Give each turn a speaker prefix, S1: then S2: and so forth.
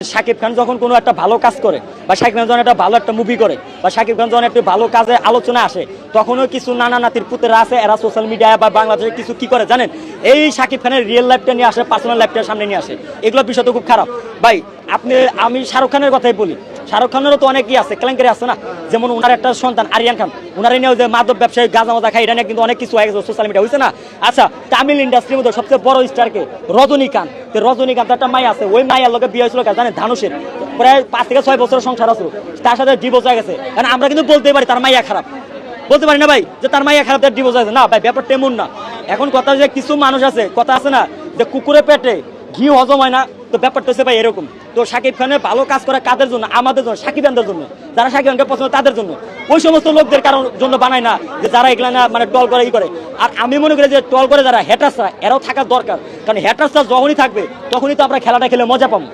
S1: শাকিব খান যখন কোনো একটা ভালো কাজ করে বা শাকিব খান যখন একটা ভালো একটা মুভি করে বা শাকিব খান যখন একটা ভালো কাজে আলোচনা আসে তখনও কিছু নানা নাতির পুতেরা আছে এরা সোশ্যাল মিডিয়ায় বা বাংলাদেশে কিছু কি করে জানেন এই শাকিব খানের রিয়েল লাইফটা নিয়ে আসে পার্সোনাল লাইফটা সামনে নিয়ে আসে এগুলো বিষয় তো খুব খারাপ ভাই আমি শাহরুখ খানের কথাই বলি শাহরুখ খানেরও তো অনেকই আছে কেলেঙ্কারি আছে না যেমন ওনার একটা সন্তান আরিয়ান খান ওনারা নিয়েও যে মাদক ব্যবসায়ী গাঁজা মাজা খায় এটা নিয়ে কিন্তু অনেক কিছু হয়ে গেছে সোশ্যাল মিডিয়া হয়েছে না আচ্ছা তামিল ইন্ডাস্ট্রির মধ্যে সবচেয়ে বড় স্টারকে রজনীকান্ত একটা মাই আছে ওই মাইয়ার লোকে বিয়ে হয়েছিল জানেন ধানুষের প্রায় 5 থেকে 6 বছরের সংসার আছে তার সাথে ডিভোর্স হয়ে গেছে কারণ আমরা কিন্তু বলতেই পারি তার মাইয়া খারাপ বলতে পারি না ভাই যে তার মাইয়া খারাপ তার ডিভোর্স হয়েছে না ভাই ব্যাপারটা এমন না এখন কথা যে কিছু মানুষ আছে কথা আছে না যে কুকুরে পেটে ঘি হজম হয় না তো ব্যাপারটা হচ্ছে ভাই এরকম তো শাকিব খানের ভালো কাজ করে কাদের জন্য আমাদের জন্য শাকিব খানদের জন্য যারা শাকিব খানকে পছন্দ তাদের জন্য ওই সমস্ত লোকদের কারণ জন্য বানায় না যে যারা এগুলা না মানে টল করে ই করে আর আমি মনে করি যে টল করে যারা হ্যাটার্সরা এরাও থাকার দরকার কারণ হ্যাটার্সরা যখনই থাকবে তখনই তো আমরা খেলাটা খেলে মজা পাবো